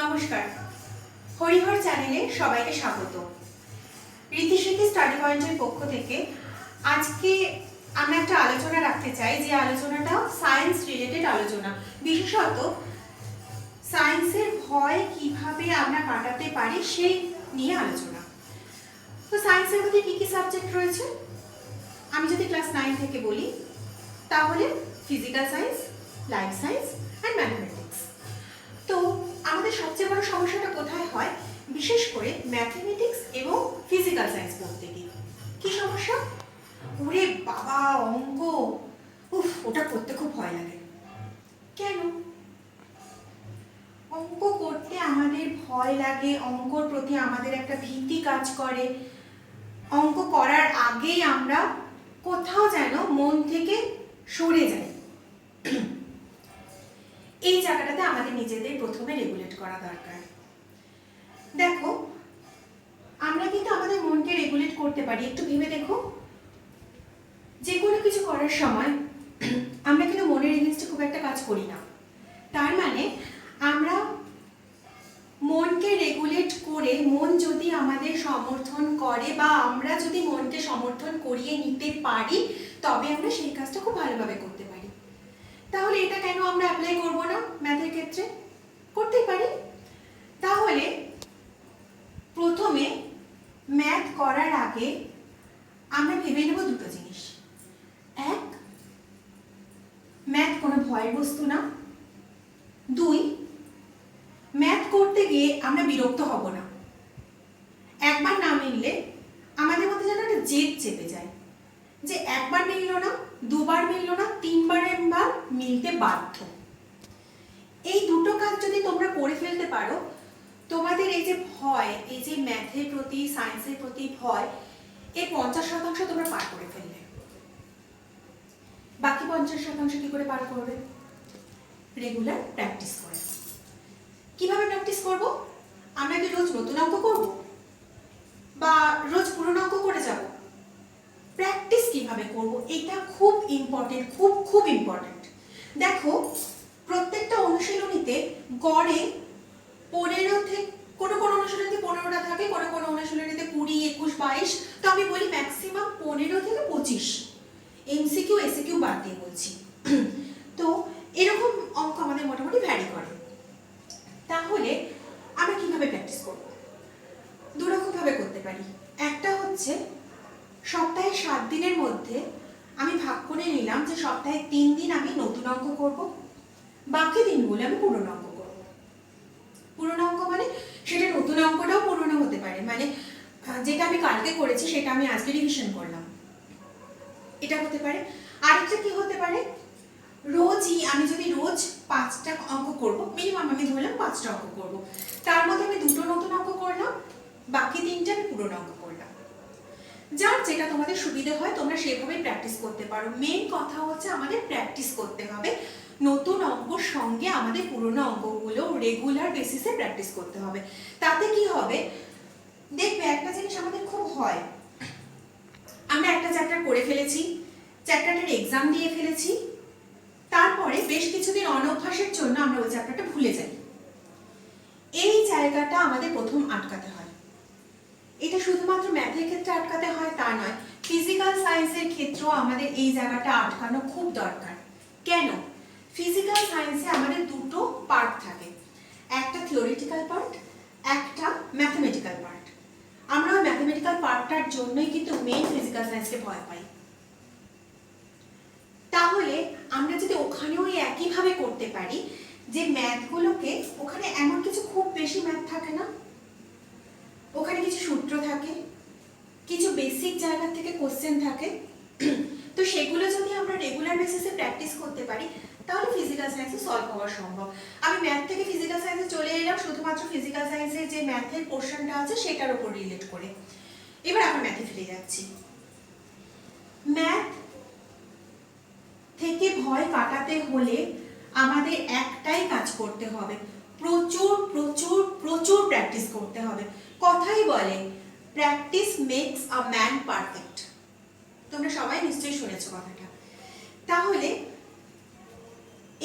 নমস্কার, হরিহর চ্যানেলে সবাইকে স্বাগত। রীতিশিক্ষা স্টাডি পয়েন্টের পক্ষ থেকে আজকে আমরা একটা আলোচনা রাখতে চাই, যে আলোচনাটা সায়েন্স রিলেটেড আলোচনা। বিশেষত সায়েন্সের ভয় কিভাবে আমরা কাটাতে পারি সেই নিয়ে আলোচনা। তো সায়েন্সের মধ্যে কি কি সাবজেক্ট রয়েছে আমি যদি ক্লাস 9 থেকে বলি, তাহলে physical science, life science and mathematics. তো আমাদের সবচেয়ে বড় সমস্যাটা কোথায় হয়? বিশেষ করে ম্যাথমেটিক্স এবং ফিজিক্যাল সায়েন্স পড়তে গিয়ে। কি সমস্যা? ওরে বাবা, অঙ্ক, ওটা করতে খুব ভয় লাগে। কেন অঙ্ক করতে আমাদের ভয় লাগে? অঙ্কর প্রতি আমাদের একটা ভীতি কাজ করে। অঙ্ক করার আগেই আমরা কোথাও যেন মন থেকে সরে যাই। এই জায়গাটাতে আমাদের নিজেদের প্রথমে রেগুলেট করা দরকার। দেখো, আমরা কিন্তু আমাদের মনকে রেগুলেট করতে পারি। একটু ভেবে দেখো, যে কোনো কিছু করার সময় আমরা কিন্তু মনের এগেইনস্টে খুব একটা কাজ করি না। তার মানে আমরা মনকে রেগুলেট করে, মন যদি আমাদের সমর্থন করে বা আমরা যদি মনকে সমর্থন করিয়ে নিতে পারি, তবে আমরা সেই কাজটা খুব ভালোভাবে করতে পারি। তাহলে এটা কেন আমরা অ্যাপ্লাই করব না ম্যাথের ক্ষেত্রে? করতেই পারি। তাহলে প্রথমে ম্যাথ করার আগে আমরা ভেবে নেব দুটো জিনিস। এক, ম্যাথ কোনো ভয়ের বস্তু না। দুই, ম্যাথ করতে গিয়ে আমরা বিরক্ত হব না। একবার না মিললে আমাদের মধ্যে যেন একটা জেদ চেপে যায়, যে একবার মিলল না, দুবার মিলল না, তিনবার মিলতে বাধ্য। এই দুটো কাজ যদি তোমরা করে ফেলতে পারো, তোমাদের এই যে ভয়, এই যে ম্যাথের প্রতি, সায়েন্সের প্রতি ভয়, এই 50% তোমরা পার করে ফেললে। বাকি 50% কি করে পার করবে? রেগুলার প্র্যাকটিস করে। কিভাবে প্র্যাকটিস করব? আমরা কি রোজ নতুন অঙ্ক করব বা রোজ পুরনো অঙ্ক করে যাব? প্র্যাকটিস কিভাবে করব, এটা খুব ইম্পর্টেন্ট, খুব ইম্পর্টেন্ট। দেখো, প্রত্যেকটা অনুশীলনীতে গড়ে 15 থেকে, কোনো অনুশীলনীতে 15টা থাকে, কোনো অনুশীলনীতে 20, 21, 22, তো আমি বলি ম্যাক্সিমাম 15 থেকে 25, এমসিকিউ এসিকিউ বাদ দিয়ে বলছি। তো এরকম অঙ্ক আমাদের মোটামুটি ভ্যারি করে। তাহলে আমরা কিভাবে প্র্যাকটিস করব? দুরকম ভাবে করতে পারি। একটা হচ্ছে, সপ্তাহে 7 দিনের মধ্যে আমি ভাগ করে নিলাম যে সপ্তাহে 3 দিন আমি নতুন অঙ্ক করব, বাকি দিনগুলো আমি পুরনো অঙ্ক করব। পুরনো অঙ্ক মানে সেটা নতুন অঙ্কটাও পুরনো হতে পারে, মানে যেটা আমি কালকে করেছি সেটা আমি আজকে রিভিশন করলাম, এটা হতে পারে। আরেকটা কি হতে পারে, রোজই আমি যদি রোজ 5টা অঙ্ক করব, মিনিমাম আমি ধরলাম 5টা অঙ্ক করব, তার মধ্যে আমি 2টো নতুন অঙ্ক করলাম, বাকি 3টে আমি পুরনো অঙ্ক করলাম। যার যেটা তোমাদের সুবিধা হয় তোমরা সেভাবেই প্র্যাকটিস করতে পারো। মেন কথা হচ্ছে আমাদের প্র্যাকটিস করতে হবে। নতুন অঙ্কর সঙ্গে আমাদের পুরনো অঙ্কগুলো রেগুলার বেসিসে প্র্যাকটিস করতে হবে। তাতে কি হবে, দেখবে একটা জিনিস আমাদের খুব হয়, আমরা একটা চ্যাপ্টার করে ফেলেছি, চ্যাপ্টারটার এক্সাম দিয়ে ফেলেছি, তারপরে বেশ কিছুদিন অনভ্যাসের জন্য আমরা ওই চ্যাপ্টারটা ভুলে যাই। এই জায়গাটা আমাদের প্রথম আটকাতে হয়। এটা শুধুমাত্র ম্যাথের ক্ষেত্রে আটকাতে হয় তা নয়, ফিজিক্যাল সায়েন্সের ক্ষেত্রেও আমাদের এই জায়গাটা আটকানো খুব দরকার। কেন? ফিজিক্যাল সায়েন্সে আমাদের দুটো পার্ট থাকে, একটা থিওরিটিক্যাল পার্ট, একটা ম্যাথমেটিক্যাল পার্ট। আমরা ওই ম্যাথমেটিক্যাল পার্টটার জন্যই কিন্তু মেইন ফিজিক্যাল সায়েন্সকে ভয় পাই। তাহলে আমরা যদি ওখানেও একইভাবে করতে পারি, যে ম্যাথগুলোকে, ওখানে এমন কিছু খুব বেশি ম্যাথ থাকে না, ওখানে কিছু সূত্র থাকে, কিছু বেসিক জায়গা থেকে কোশ্চেন থাকে, তো সেগুলো যদি আমরা রেগুলার বেসিসে প্র্যাকটিস করতে পারি, তাহলে ফিজিক্যাল সায়েন্সে সলভ হওয়া সম্ভব। আমি ম্যাথ থেকে ফিজিক্যাল সায়েন্সে চলে এলাম শুধুমাত্র ফিজিক্যাল সায়েন্সের যে ম্যাথের পোর্শনটা আছে সেটার উপর রিলেট করে। এবার আমরা ম্যাথে ফিরে যাচ্ছি। ম্যাথ থেকে ভয় কাটাতে হলে আমাদের একটাই কাজ করতে হবে, প্রচুর প্রচুর প্রচুর প্র্যাকটিস করতে হবে। কথাই বলে, practice makes a man perfect. তোমরা সবাই নিশ্চয়ই শুনেছো কথাটা। তাহলে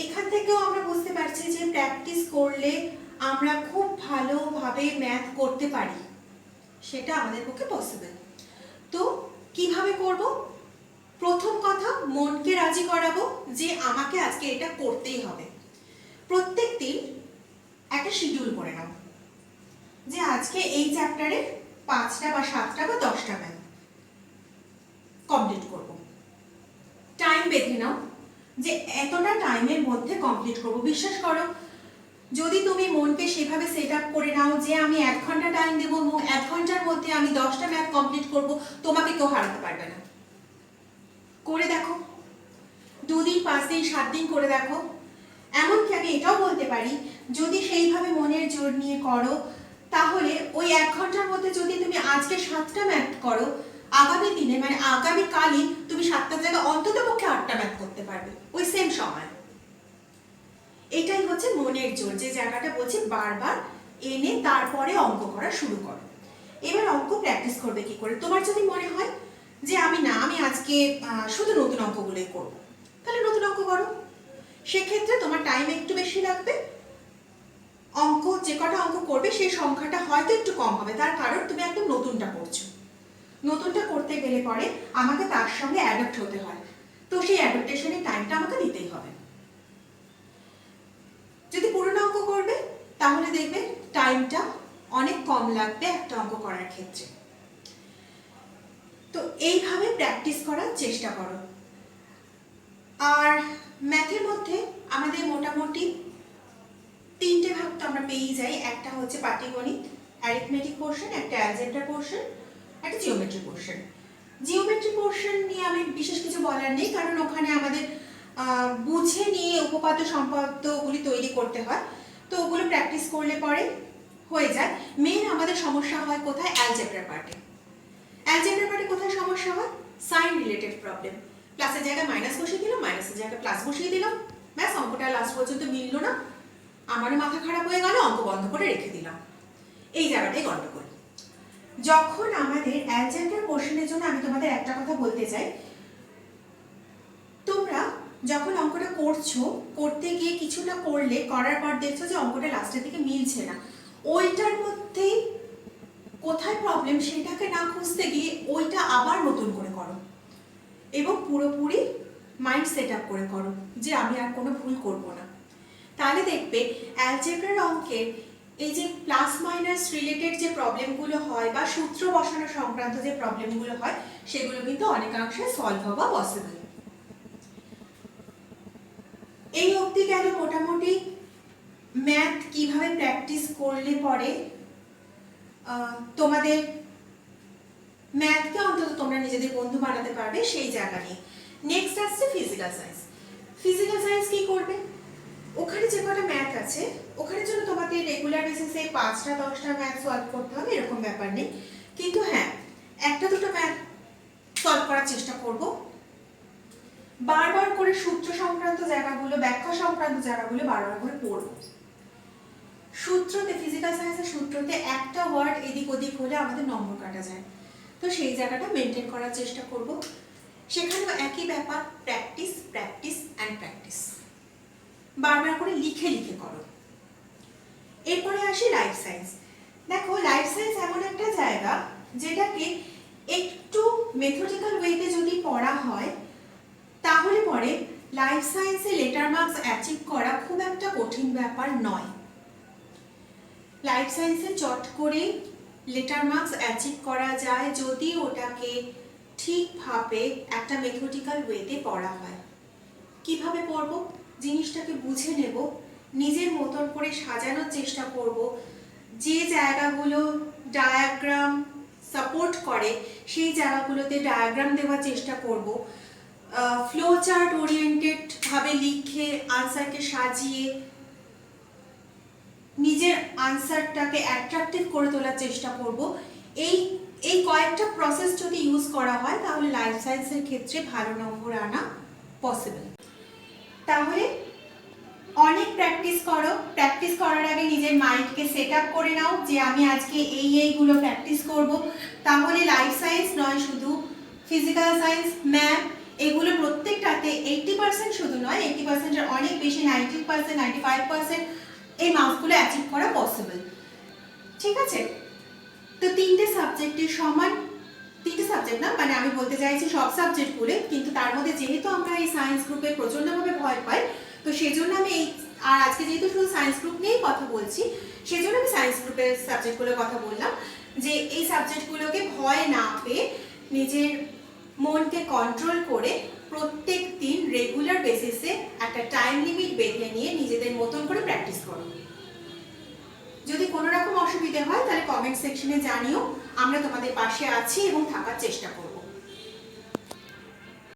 এখান থেকেও আমরা বুঝতে পারছি যে প্র্যাকটিস করলে আমরা খুব ভালোভাবে ম্যাথ করতে পারি, সেটা আমাদের পক্ষে পসিবল। তো কিভাবে করব? প্রথম কথা, মনকে রাজি করাবো যে আমাকে আজকে এটা করতেই হবে। প্রত্যেক দিন একটা শিডিউল করে নাও যে আজকে এই চ্যাপ্টারে 5টা বা 7টা বা 10টা ম্যাথ কমপ্লিট করব। টাইম বেঁধে নাও যে এতটা টাইমের মধ্যে কমপ্লিট করব। বিশ্বাস করো, যদি তুমি মনকে সেভাবে সেট আপ করে নাও যে আমি 1 ঘন্টা টাইম দেবো এবং 1 ঘন্টার মধ্যে আমি 10টা ম্যাথ কমপ্লিট করব, তোমাকে কেউ হারাতে পারবে না। করে দেখো, 2 দিন 5 দিন 7 দিন করে দেখো। এমনকি আমি এটাও বলতে পারি, যদি সেইভাবে মনের জোর নিয়ে করো, তাহলে ওই 1 ঘন্টার মধ্যে যদি তুমি আজকে 7টা ম্যাথ করো, আগামী দিনে মানে আগামী কালই তুমি 7টার জায়গায় অন্তত পক্ষে 8টা ম্যাথ করতে পারবে ওই সেম সময়। এটাই হচ্ছে মনের জোর, যে জায়গাটা বলছি বারবার এনে তারপরে অঙ্ক করা শুরু করো। এবার অঙ্ক প্র্যাকটিস করবে কি করে? তোমার যদি মনে হয় যে আমি আজকে শুধু নতুন অঙ্কগুলোই করব, তাহলে নতুন অঙ্ক করো। সেক্ষেত্রে তোমার টাইম একটু বেশি লাগবে, অঙ্ক যে কটা অঙ্ক করবে সেই সংখ্যাটা হয়তো একটু কম হবে, তার কারণ তুমি একদম নতুনটা করছো। নতুনটা করতে গেলে পরে আমাকে তার সঙ্গে অ্যাডাপ্ট হতে হয়, তো সেই অ্যাডাপ্টেশনের টাইমটা আমাকে দিতেই হবে। যদি পুরনো অঙ্ক করবে তাহলে দেখবে টাইমটা অনেক কম লাগবে একটা অঙ্ক করার ক্ষেত্রে। তো এইভাবে প্র্যাকটিস করার চেষ্টা করো। আর ম্যাথের মধ্যে আমাদের মোটামুটি 3টে ভাগ তো আমরা পেয়েই যাই। একটা হচ্ছে পাটিগণিত, অ্যারিথমেটিক পোর্শন, একটা অ্যালজেব্রা পোর্শন, একটা জিওমেট্রি পোর্শন। জিওমেট্রি পোর্শন নিয়ে আমি বিশেষ কিছু বলার নেই, কারণ ওখানে আমাদের বুঝে নিয়ে উপপাদ্য সম্পাদ্যগুলি তৈরি করতে হয়, তো ওগুলো প্র্যাকটিস করলে পরে হয়ে যায়। মেন আমাদের সমস্যা হয় কোথায়? অ্যালজেব্রা পার্টে। অ্যালজেব্রা পার্টে কোথায় সমস্যা হয়? Sign related problem. প্লাসের জায়গায় মাইনাস বসিয়ে দিলাম, মাইনাসের জায়গায় প্লাস বসিয়ে দিলাম, ব্যাস অঙ্কটা লাস্ট পর্যন্ত মিললো না, আমারও মাথা খারাপ হয়ে গেল, অঙ্ক বন্ধ করে রেখে দিলাম। এই জায়গাটাই গন্ডগোল। যখন আমাদের অ্যালজেব্রা পোর্শনের জন্য আমি তোমাদের একটা কথা বলতে চাই, তোমরা যখন অঙ্কটা করছো, করতে গিয়ে কিছুটা করলে, করার পর দেখছো যে অঙ্কটা লাস্টের দিকে মিলছে না, ওইটার মধ্যেই কোথায় প্রবলেম সেটাকে না খুঁজতে গিয়ে ওইটা আবার নতুন করে করো এবং পুরোপুরি মাইন্ড সেট আপ করে করো যে আমি আর কোনো ভুল করব না। তাহলে দেখবে অ্যালজেব্রার অঙ্কের এই যে প্লাস মাইনাস রিলেটেড যে প্রবলেমগুলো হয় বা সূত্র বসানো সংক্রান্ত যে প্রবলেমগুলো হয়, সেগুলো কিন্তু অনেকাংশে সলভ হওয়া পসিবল। এই অবধি গেল মোটামুটি ম্যাথ কিভাবে প্র্যাকটিস করলে পরে তোমাদের ম্যাথকে অন্তত তোমরা নিজেদের বন্ধু বানাতে পারবে সেই জায়গা নিয়ে। নেক্সট আসছে ফিজিক্যাল সায়েন্স। ফিজিক্যাল সায়েন্স কি করবে? ওখানে যে কটা ম্যাথ আছে ওখানের জন্য তোমাদের রেগুলার বেসিসে 5টা 10টা ম্যাথ সলভ করতে হবে এরকম ব্যাপার নেই, কিন্তু হ্যাঁ, 1টা 2টো ম্যাথ সলভ করার চেষ্টা করব। বারবার করে সূত্র সংক্রান্ত জায়গাগুলো, ব্যাখ্যা সংক্রান্ত জায়গাগুলো বারবার করে পড়ব। সূত্রতে, ফিজিক্যাল সায়েন্সের সূত্রতে একটা ওয়ার্ড এদিক ওদিক হলে আমাদের নম্বর কাটা যায়, তো সেই জায়গাটা মেনটেন করার চেষ্টা করব। সেখানেও একই ব্যাপার, প্র্যাকটিস প্র্যাকটিস অ্যান্ড প্র্যাকটিস, বারবার করে লিখে লিখে করো। এরপরে আসি লাইফ সায়েন্স। দেখো, লাইফ সায়েন্স এমন একটা জায়গা যেটাকে একটু মেথডিক্যাল ওয়েতে যদি পড়া হয় তাহলে পরে লাইফ সায়েন্সে লেটার মার্কস অ্যাচিভ করা খুব একটা কঠিন ব্যাপার নয়। লাইফ সায়েন্সে চট করে লেটার মার্কস অ্যাচিভ করা যায় যদি ওটাকে ঠিকভাবে একটা মেথডিক্যাল ওয়েতে পড়া হয়। কিভাবে পড়ব? জিনিসটাকে বুঝে নেব, নিজের মতন করে সাজানোর চেষ্টা করব, যে জায়গাগুলো ডায়াগ্রাম সাপোর্ট করে সেই জায়গাগুলোতে ডায়াগ্রাম দেওয়ার চেষ্টা করব, ফ্লো চার্ট ওরিয়েন্টেড ভাবে লিখে আনসারকে সাজিয়ে নিজের আনসারটাকে অ্যাট্রাকটিভ করে তোলার চেষ্টা করব। এই কয়েকটা প্রসেস যদি ইউজ করা হয় তাহলে লাইফ সায়েন্সের ক্ষেত্রে ভালো নম্বর আনা পসিবল। তাহলে অনেক প্র্যাকটিস করো। প্র্যাকটিস করার আগে নিজের মাইন্ডকে সেট আপ করে নাও যে আমি আজকে এইগুলো প্র্যাকটিস করব। তাহলে লাইফ সায়েন্স নয়, শুধু ফিজিক্যাল সায়েন্স, ম্যাথ, এগুলো প্রত্যেকটাতে 80% শুধু নয়, 80%-এর অনেক বেশি, 90%, 95% এই মার্কসগুলো অ্যাচিভ করা পসিবল। ঠিক আছে, তো তিনটে সাবজেক্ট না, মানে আমি বলতে চাইছি সব সাবজেক্টগুলো, কিন্তু তার মধ্যে যেহেতু আমরা এই সায়েন্স গ্রুপে প্রচণ্ডভাবে ভয় পাই, তো সেই জন্য আমি আর আজকে যেহেতু শুধু সায়েন্স গ্রুপ নিয়েই কথা বলছি, সেই জন্য আমি সায়েন্স গ্রুপের সাবজেক্টগুলোর কথা বললাম, যে এই সাবজেক্টগুলোকে ভয় না পেয়ে নিজের মনকে কন্ট্রোল করে প্রত্যেক দিন রেগুলার বেসিসে একটা টাইম লিমিট বেঁধে নিয়ে নিজেদের মতন করে প্র্যাকটিস করো। যদি কোনো রকম অসুবিধা হয় তাহলে কমেন্ট সেকশনে জানিও, আমরা তোমাদের পাশে আছি এবং থাকার চেষ্টা করব।